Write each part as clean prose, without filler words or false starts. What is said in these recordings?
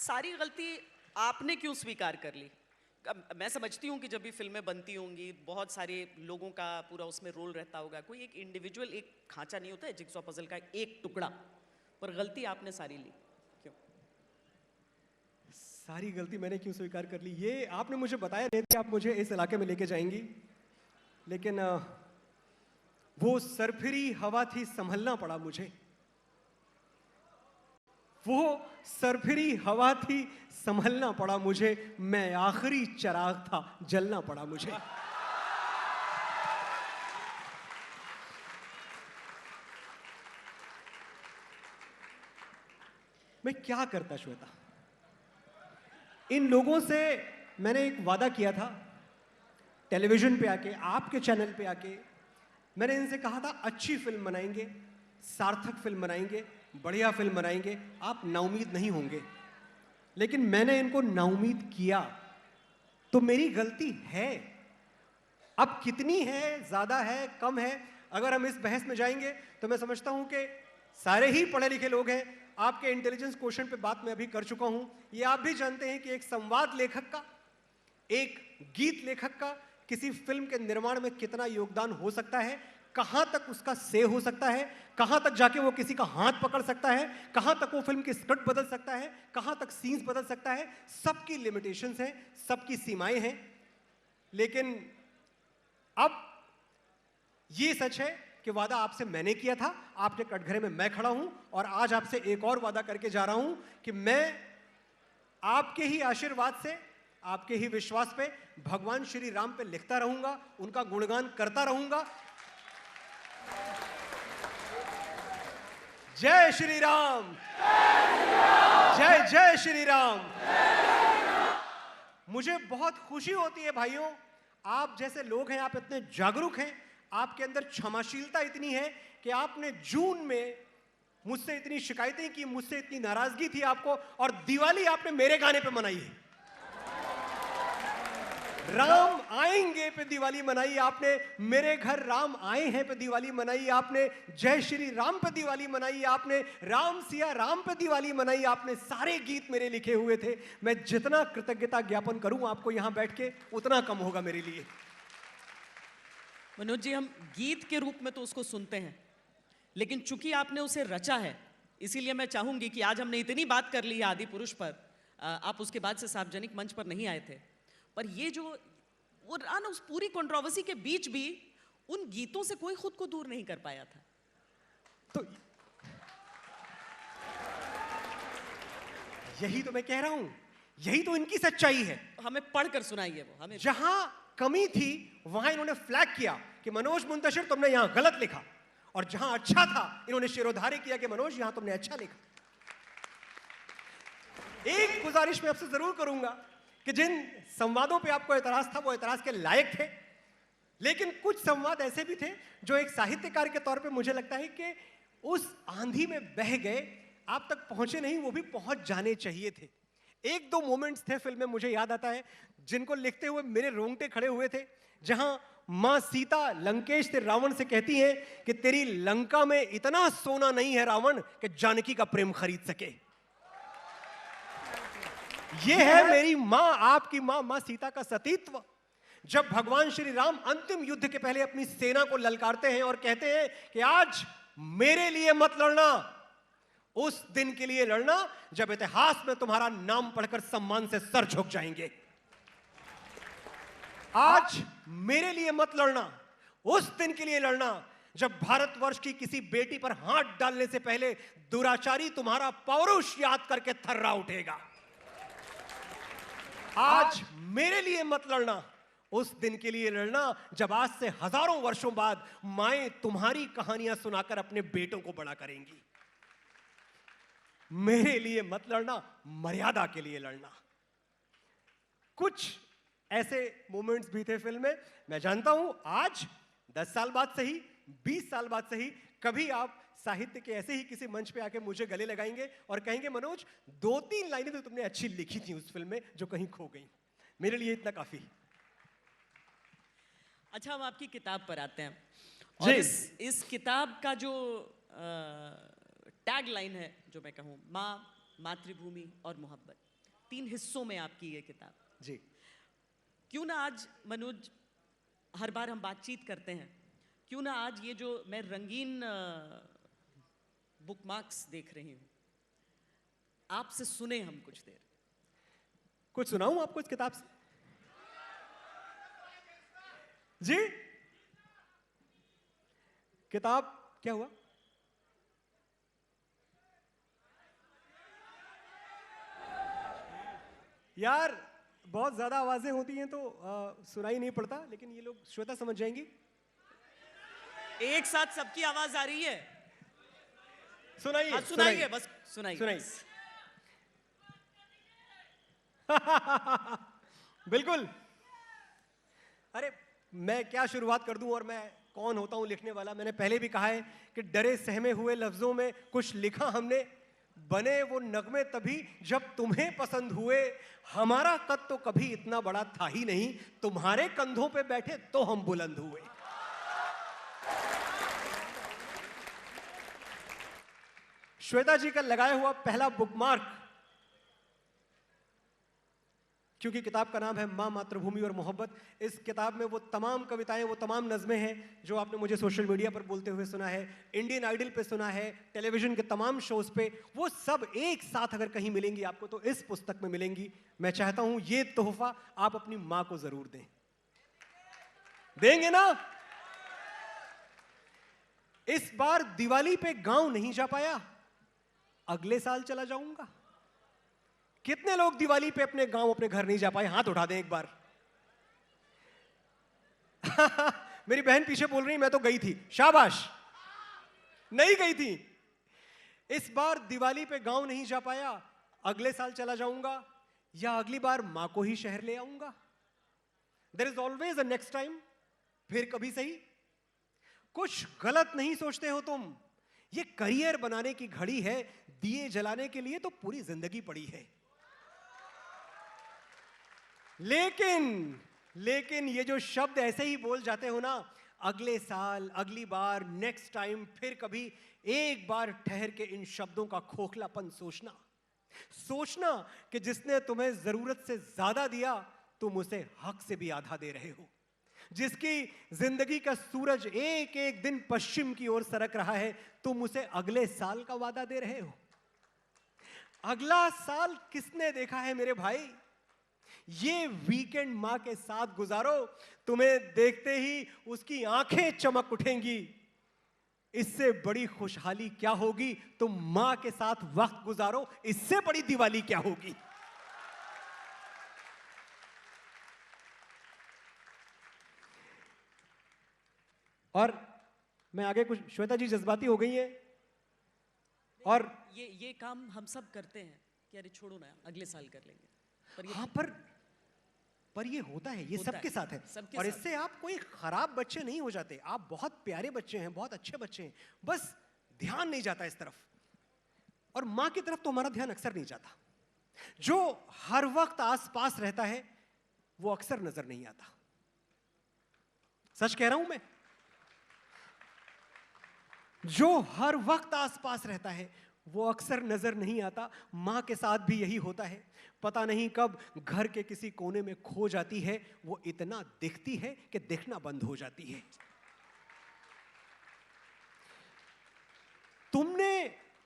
सारी गलती आपने क्यों स्वीकार कर ली? मैं समझती हूँ कि जब भी फिल्में बनती होंगी बहुत सारे लोगों का पूरा उसमें रोल रहता होगा, कोई एक इंडिविजुअल एक खांचा नहीं होता है जिगसॉ पजल का एक टुकड़ा, पर गलती आपने सारी ली क्यों? सारी गलती मैंने क्यों स्वीकार कर ली, ये आपने मुझे बताया नहीं कि आप मुझे इस इलाके में लेके जाएंगी, लेकिन वो सरफिरी हवा थी, संभलना पड़ा मुझे। वो सरफिरी हवा थी, संभलना पड़ा मुझे। मैं आखिरी चिराग था, जलना पड़ा मुझे। मैं क्या करता श्वेता? इन लोगों से मैंने एक वादा किया था, टेलीविजन पे आके, आपके चैनल पे आके मैंने इनसे कहा था अच्छी फिल्म बनाएंगे, सार्थक फिल्म बनाएंगे, बढ़िया फिल्म बनाएंगे, आप नाउमीद नहीं होंगे। लेकिन मैंने इनको नाउमीद किया, तो मेरी गलती है। अब कितनी है, ज्यादा है, कम है, अगर हम इस बहस में जाएंगे तो मैं समझता हूं कि सारे ही पढ़े लिखे लोग हैं। आपके इंटेलिजेंस क्वेश्चन पे बात मैं अभी कर चुका हूं। ये आप भी जानते हैं कि एक संवाद लेखक का, एक गीत लेखक का किसी फिल्म के निर्माण में कितना योगदान हो सकता है, कहां तक उसका से हो सकता है, कहां तक जाके वो किसी का हाथ पकड़ सकता है, कहां तक वो फिल्म की स्क्रिप्ट बदल सकता है, कहां तक सीन्स बदल सकता है। सबकी लिमिटेशंस हैं, सबकी सीमाएं हैं। लेकिन अब ये सच है कि वादा आपसे मैंने किया था, आपके कटघरे में मैं खड़ा हूं, और आज आपसे एक और वादा करके जा रहा हूं कि मैं आपके ही आशीर्वाद से, आपके ही विश्वास पे भगवान श्री राम पे लिखता रहूंगा, उनका गुणगान करता रहूंगा। जय श्री राम, जय जय श्री राम। मुझे बहुत खुशी होती है भाइयों, आप जैसे लोग हैं, आप इतने जागरूक हैं, आपके अंदर क्षमाशीलता इतनी है कि आपने जून में मुझसे इतनी शिकायतें की, मुझसे इतनी नाराजगी थी आपको, और दिवाली आपने मेरे गाने पे मनाई है। राम आएंगे पे दिवाली मनाई आपने, मेरे घर राम आए हैं पे दिवाली मनाई आपने, जय श्री राम पे दिवाली मनाई आपने, राम सिया राम पे दिवाली मनाई आपने। सारे गीत मेरे लिखे हुए थे। मैं जितना कृतज्ञता ज्ञापन करूं आपको यहां बैठ के, उतना कम होगा मेरे लिए। मनोज जी, हम गीत के रूप में तो उसको सुनते हैं, लेकिन चूंकि आपने उसे रचा है, इसीलिए मैं चाहूंगी कि आज हमने इतनी बात कर ली है आदि पुरुष पर, आप उसके बाद से सार्वजनिक मंच पर नहीं आए थे, पर ये जो वो ना उस पूरी कंट्रोवर्सी के बीच भी उन गीतों से कोई खुद को दूर नहीं कर पाया था। तो यही तो मैं कह रहा हूं, यही तो इनकी सच्चाई है। हमें पढ़कर सुनाइए वो हमें। जहां कमी थी वहां इन्होंने फ्लैग किया कि मनोज मुंतशिर तुमने यहां गलत लिखा, और जहां अच्छा था इन्होंने शिरोधार्य किया कि मनोज यहां तुमने अच्छा लिखा। एक गुजारिश मैं आपसे जरूर करूंगा कि जिन संवादों पे आपको एतराज था वो एतराज के लायक थे, लेकिन कुछ संवाद ऐसे भी थे जो एक साहित्यकार के तौर पे मुझे लगता है कि उस आंधी में बह गए, आप तक पहुंचे नहीं, वो भी पहुंच जाने चाहिए थे। एक दो मोमेंट्स थे फिल्म में, मुझे याद आता है, जिनको लिखते हुए मेरे रोंगटे खड़े हुए थे। जहां मां सीता लंकेश से रावण से कहती हैं कि तेरी लंका में इतना सोना नहीं है रावण कि जानकी का प्रेम खरीद सके। ये है मेरी मां, आपकी मां, मां सीता का सतीत्व। जब भगवान श्री राम अंतिम युद्ध के पहले अपनी सेना को ललकारते हैं और कहते हैं कि आज मेरे लिए मत लड़ना, उस दिन के लिए लड़ना जब इतिहास में तुम्हारा नाम पढ़कर सम्मान से सर झुक जाएंगे। आज मेरे लिए मत लड़ना, उस दिन के लिए लड़ना जब भारतवर्ष की किसी बेटी पर हाथ डालने से पहले दुराचारी तुम्हारा पौरुष याद करके थर्रा उठेगा। आज मेरे लिए मत लड़ना, उस दिन के लिए लड़ना जब आज से हजारों वर्षों बाद माएं तुम्हारी कहानियां सुनाकर अपने बेटों को बड़ा करेंगी। मेरे लिए मत लड़ना, मर्यादा के लिए लड़ना। कुछ ऐसे मोमेंट्स भी थे फिल्म में। मैं जानता हूं आज 10 साल बाद सही, 20 साल बाद सही, कभी आप साहित्य के ऐसे ही किसी मंच पे आके मुझे गले लगाएंगे और कहेंगे मनोज 2-3 लाइनें तो तुमने अच्छी लिखी थी उस फिल्म में जो कहीं खो गई। मेरे लिए इतना काफी। अच्छा, हम आपकी किताब पर आते हैं, और इस किताब का जो टैग लाइन है, जो मैं कहूँ, माँ, मातृभूमि और मोहब्बत, 3 हिस्सों में आपकी ये किताब। जी। क्यों ना आज मनोज, हर बार हम बातचीत करते हैं, क्यों ना आज ये जो मैं रंगीन बुकमार्क्स देख रही हूं, आपसे सुने हम कुछ देर। कुछ सुनाऊं आपको इस किताब से? जी, किताब क्या हुआ? यार बहुत ज्यादा आवाजें होती हैं तो सुनाई नहीं पड़ता, लेकिन ये लोग श्वेता समझ जाएंगी। एक साथ सबकी आवाज आ रही है। सुनाइए। हाँ, सुनाइए, बस सुनाइए। सुनाइए। बिल्कुल। अरे मैं क्या शुरुआत कर दूं, और मैं कौन होता हूं लिखने वाला। मैंने पहले भी कहा है कि डरे सहमे हुए लफ्जों में कुछ लिखा हमने, बने वो नगमे तभी जब तुम्हें पसंद हुए। हमारा कद तो कभी इतना बड़ा था ही नहीं, तुम्हारे कंधों पे बैठे तो हम बुलंद हुए। श्वेता जी का लगाया हुआ पहला बुकमार्क, क्योंकि किताब का नाम है मां, मातृभूमि और मोहब्बत। इस किताब में वो तमाम कविताएं, वो तमाम नज़में हैं जो आपने मुझे सोशल मीडिया पर बोलते हुए सुना है, इंडियन आइडल पे सुना है, टेलीविजन के तमाम शोज पे, वो सब एक साथ अगर कहीं मिलेंगी आपको तो इस पुस्तक में मिलेंगी। मैं चाहता हूं ये तोहफा आप अपनी मां को जरूर दें। देंगे ना? इस बार दिवाली पे गांव नहीं जा पाया, अगले साल चला जाऊंगा। कितने लोग दिवाली पे अपने गांव, अपने घर नहीं जा पाए? हाथ उठा दें एक बार। मेरी बहन पीछे बोल रही मैं तो गई थी। शाबाश। नहीं गई थी। इस बार दिवाली पे गांव नहीं जा पाया, अगले साल चला जाऊंगा, या अगली बार मां को ही शहर ले आऊंगा। There is always a next time. फिर कभी सही। कुछ गलत नहीं सोचते हो तुम। ये करियर बनाने की घड़ी है, दिए जलाने के लिए तो पूरी जिंदगी पड़ी है। लेकिन ये जो शब्द ऐसे ही बोल जाते हो ना, अगले साल, अगली बार, नेक्स्ट टाइम, फिर कभी, एक बार ठहर के इन शब्दों का खोखलापन सोचना कि जिसने तुम्हें जरूरत से ज्यादा दिया तुम उसे हक से भी आधा दे रहे हो। जिसकी जिंदगी का सूरज एक एक दिन पश्चिम की ओर सरक रहा है, तुम उसे अगले साल का वादा दे रहे हो। अगला साल किसने देखा है मेरे भाई? ये वीकेंड मां के साथ गुजारो, तुम्हें देखते ही उसकी आंखें चमक उठेंगी। इससे बड़ी खुशहाली क्या होगी? तुम मां के साथ वक्त गुजारो, इससे बड़ी दिवाली क्या होगी? और मैं आगे कुछ, श्वेता जी जज्बाती हो गई है, और ये काम हम सब करते हैं कि अरे छोड़ो ना, अगले साल कर लेंगे। पर ये हाँ, पर ये होता है, ये सबके साथ है। सबके और साथ। इससे आप कोई खराब बच्चे नहीं हो जाते। आप बहुत प्यारे बच्चे हैं, बहुत अच्छे बच्चे हैं, बस ध्यान नहीं जाता इस तरफ। और मां की तरफ तो हमारा ध्यान अक्सर नहीं जाता। जो हर वक्त आसपास रहता है वो अक्सर नजर नहीं आता। सच कह रहा हूं मैं। जो हर वक्त आसपास रहता है वो अक्सर नजर नहीं आता। मां के साथ भी यही होता है। पता नहीं कब घर के किसी कोने में खो जाती है। वो इतना दिखती है कि दिखना बंद हो जाती है। तुमने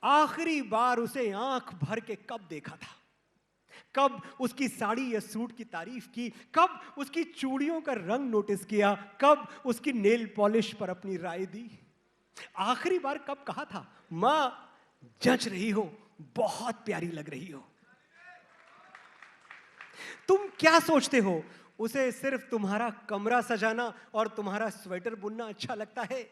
आखिरी बार उसे आंख भर के कब देखा था? कब उसकी साड़ी या सूट की तारीफ की? कब उसकी चूड़ियों का रंग नोटिस किया? कब उसकी नेल पॉलिश पर अपनी राय दी? आखिरी बार कब कहा था, मां जच रही हो, बहुत प्यारी लग रही हो? तुम क्या सोचते हो? उसे सिर्फ तुम्हारा कमरा सजाना और तुम्हारा स्वेटर बुनना अच्छा लगता है?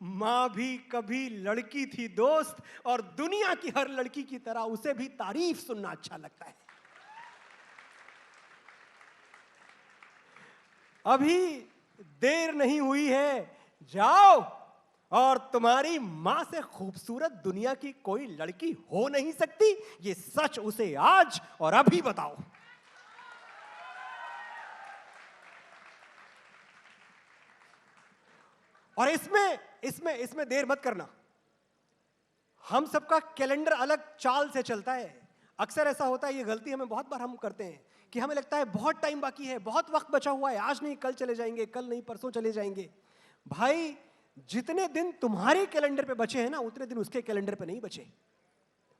मां भी कभी लड़की थी दोस्त, और दुनिया की हर लड़की की तरह उसे भी तारीफ सुनना अच्छा लगता है। अभी देर नहीं हुई है, जाओ, और तुम्हारी मां से खूबसूरत दुनिया की कोई लड़की हो नहीं सकती, ये सच उसे आज और अभी बताओ। और इसमें देर मत करना। हम सबका कैलेंडर अलग चाल से चलता है। अक्सर ऐसा होता है, ये गलती हमें बहुत बार हम करते हैं कि हमें लगता है बहुत टाइम बाकी है, बहुत वक्त बचा हुआ है, आज नहीं कल चले जाएंगे, कल नहीं परसों चले जाएंगे। भाई जितने दिन तुम्हारे कैलेंडर पे बचे हैं ना, उतने दिन उसके कैलेंडर पे नहीं बचे।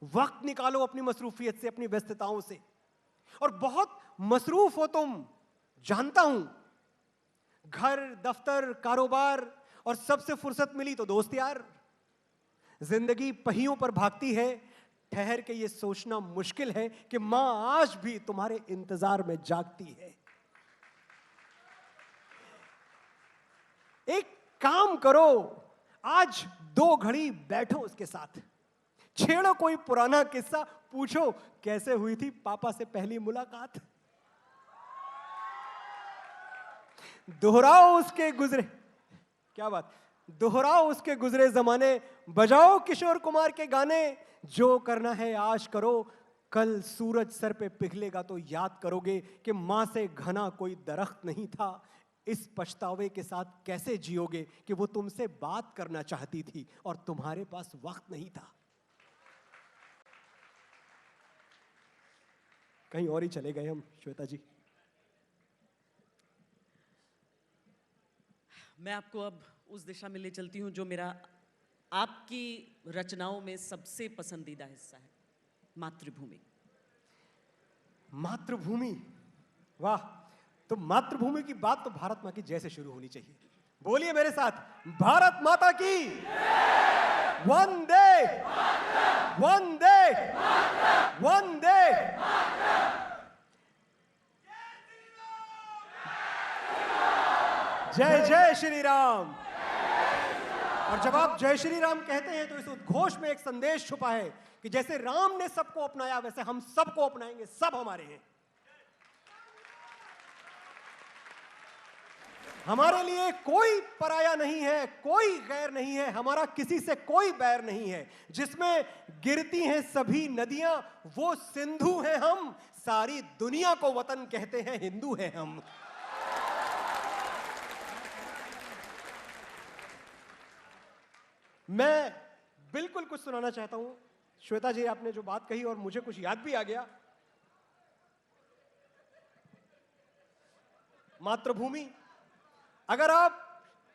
वक्त निकालो अपनी मसरूफियत से, अपनी व्यस्तताओं से। और बहुत मसरूफ हो तुम, जानता हूं, घर, दफ्तर, कारोबार, और सबसे फुर्सत मिली तो दोस्त यार। जिंदगी पहियों पर भागती है, ठहर के ये सोचना मुश्किल है कि मां आज भी तुम्हारे इंतजार में जागती है। एक काम करो, आज 2 घड़ी बैठो उसके साथ, छेड़ो कोई पुराना किस्सा, पूछो कैसे हुई थी पापा से पहली मुलाकात। दोहराओ उसके गुजरे, क्या बात, दोहराओ उसके गुजरे जमाने, बजाओ किशोर कुमार के गाने। जो करना है आज करो, कल सूरज सर पे पिघलेगा तो याद करोगे कि मां से घना कोई दरख्त नहीं था। इस पछतावे के साथ कैसे जियोगे कि वो तुमसे बात करना चाहती थी और तुम्हारे पास वक्त नहीं था। कहीं और ही चले गए हम श्वेता जी। मैं आपको अब उस दिशा में ले चलती हूं जो मेरा आपकी रचनाओं में सबसे पसंदीदा हिस्सा है, मातृभूमि। मातृभूमि, वाह। तो मातृभूमि की बात तो भारत मां की जैसे शुरू होनी चाहिए। बोलिए मेरे साथ, भारत माता की वंदे वंदे वंदे। जय जय श्री राम। और जब आप जय श्री राम कहते हैं तो इस उद्घोष में एक संदेश छुपा है कि जैसे राम ने सबको अपनाया वैसे हम सबको अपनाएंगे, सब हमारे हैं। हमारे लिए कोई पराया नहीं है, कोई गैर नहीं है, हमारा किसी से कोई बैर नहीं है। जिसमें गिरती हैं सभी नदियां वो सिंधु हैं हम, सारी दुनिया को वतन कहते हैं, हिंदू हैं हम। मैं बिल्कुल कुछ सुनाना चाहता हूं। श्वेता जी, आपने जो बात कही और मुझे कुछ याद भी आ गया। मातृभूमि, अगर आप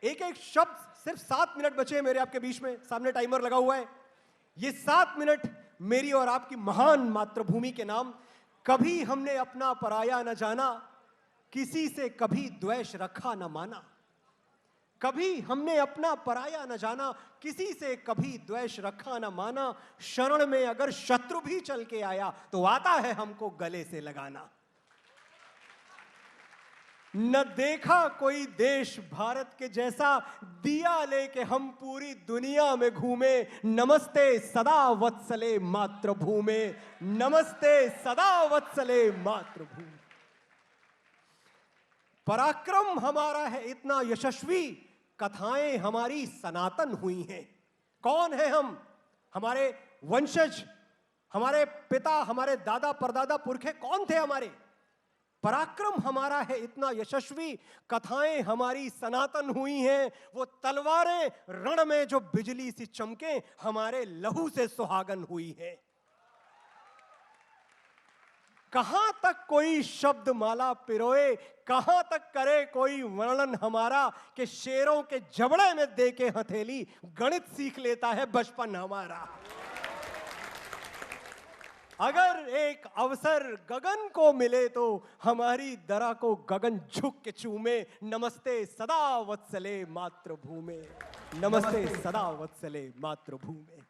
एक एक शब्द, सिर्फ 7 मिनट बचे हैं मेरे आपके बीच में, सामने टाइमर लगा हुआ है, ये 7 मिनट मेरी और आपकी महान मातृभूमि के नाम। कभी हमने अपना पराया न जाना, किसी से कभी द्वेष रखा न माना। कभी हमने अपना पराया न जाना, किसी से कभी द्वेष रखा न माना। शरण में अगर शत्रु भी चल के आया तो आता है हमको गले से लगाना। न देखा कोई देश भारत के जैसा, दिया लेके हम पूरी दुनिया में घूमे। नमस्ते सदा वत्सले मातृभूमि, नमस्ते सदा वत्सले मातृभूमि। पराक्रम हमारा है इतना यशस्वी, कथाएं हमारी सनातन हुई हैं। कौन है हम? हमारे वंशज, हमारे पिता, हमारे दादा परदादा पुरखे कौन थे हमारे? पराक्रम हमारा है इतना यशस्वी, कथाएं हमारी सनातन हुई हैं। वो तलवारें रण में जो बिजली सी चमके, हमारे लहू से सुहागन हुई हैं। कहां तक कोई शब्द माला पिरोए, कहां तक करे कोई वर्णन हमारा, कि शेरों के जबड़े में दे के हथेली गणित सीख लेता है बचपन हमारा। अगर एक अवसर गगन को मिले तो हमारी दरा को गगन झुक के चूमे। नमस्ते सदा वत्सले मातृभूमि, नमस्ते सदा वत्सले मातृभूमि।